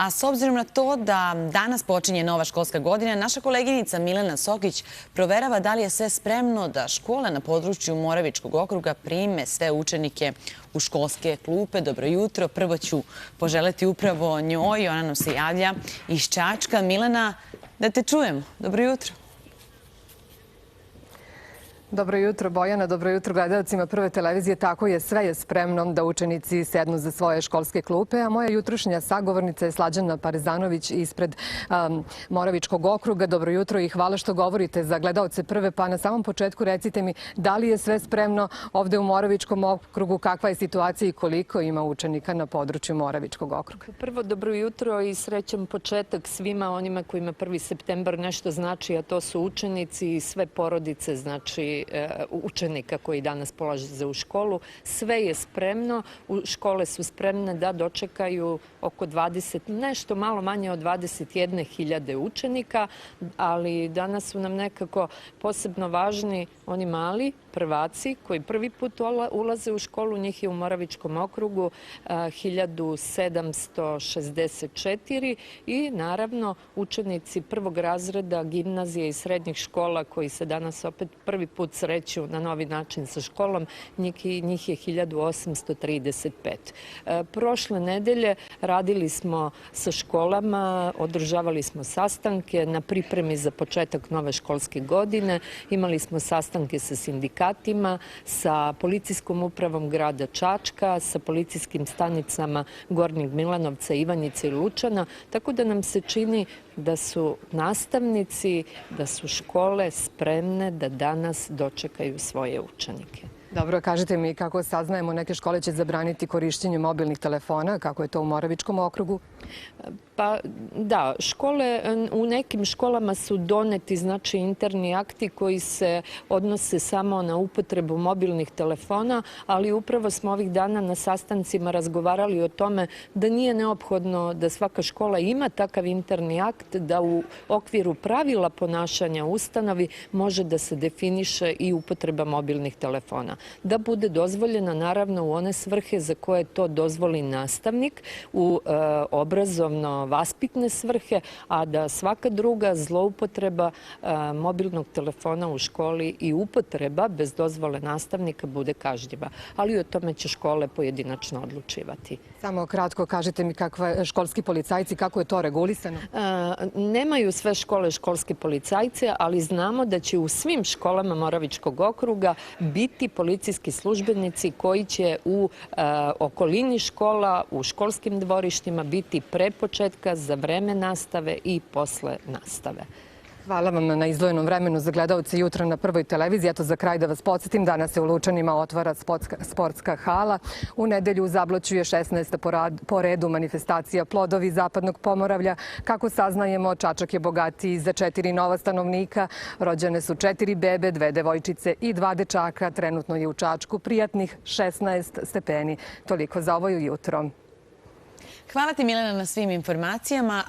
A s obzirom na to da danas počinje nova školska godina, naša koleginica Milena Sokić proverava da li je sve spremno da škole na području Moravičkog okruga prime sve učenike u školske klupe. Dobro jutro. Prvo ću poželeti upravo njoj. Ona nam se javlja iz Čačka. Milena, da te čujemo. Dobro jutro. Dobro jutro, Bojana. Dobro jutro gledalcima Prve televizije. Tako je, sve je spremno da učenici sednu za svoje školske klupe, a moja jutrošnja sagovornica je Slađana Parezanović ispred Moravičkog okruga. Dobro jutro i hvala što govorite za gledaoce Prve, pa na samom početku recite mi da li je sve spremno ovde u Moravičkom okrugu, kakva je situacija i koliko ima učenika na području Moravičkog okruga? Prvo, dobro jutro i srećan početak svima onima kojima 1. septembar nešto znači, a to su učenici i sve porodice, znači učenika koji danas polaze u školu. Sve je spremno, škole su spremne da dočekaju oko 20, nešto malo manje od 21.000 učenika, ali danas su nam nekako posebno važni oni mali prvaci koji prvi put ulaze u školu. Njih je u Moravičkom okrugu 1764 i naravno učenici prvog razreda gimnazije i srednjih škola koji se danas opet prvi put sreću na novi način sa školom, njih je 1835. Prošle nedelje radili smo sa školama, održavali smo sastanke na pripremi za početak nove školske godine, imali smo sastanke sa sindikatima, sa policijskom upravom grada Čačka, sa policijskim stanicama Gornjeg Milanovca, Ivanjice i Lučana, tako da nam se čini da su nastavnici, da su škole spremne da danas dočekaju svoje učenike. Dobro, kažite mi kako saznajemo, neke škole će zabraniti korišćenje mobilnih telefona, kako je to u Moravičkom okrugu? Pa da, škole, u nekim školama su doneti znači interni akti koji se odnose samo na upotrebu mobilnih telefona, ali upravo smo ovih dana na sastancima razgovarali o tome da nije neophodno da svaka škola ima takav interni akt, da u okviru pravila ponašanja u ustanovi može da se definiše i upotreba mobilnih telefona. Da bude dozvoljena naravno u one svrhe za koje to dozvoli nastavnik, u obrazovno-vaspitne svrhe, a da svaka druga zloupotreba mobilnog telefona u školi i upotreba bez dozvole nastavnika bude kažnjiva. Ali o tome će škole pojedinačno odlučivati. Samo kratko kažite mi školski policajci, kako je to regulisano? Nemaju sve škole školske policajce, ali znamo da će u svim školama Moravičkog okruga biti policijski službenici koji će u okolini škola, u školskim dvorištima biti pre početka, za vreme nastave i posle nastave. Hvala vam na izdvojenom vremenu za gledaoce jutra na Prvoj televiziji. Eto, za kraj da vas podsjetim, danas se u Lučanima otvara sportska hala. U nedelju u Zabloću je 16. po redu manifestacija Plodovi Zapadnog Pomoravlja. Kako saznajemo, Čačak je bogatiji za 4 nova stanovnika. Rođene su 4 bebe, 2 devojčice i 2 dečaka. Trenutno je u Čačku prijatnih 16 stepeni. Toliko za ovo jutro. Hvala ti, Milena, na svim informacijama.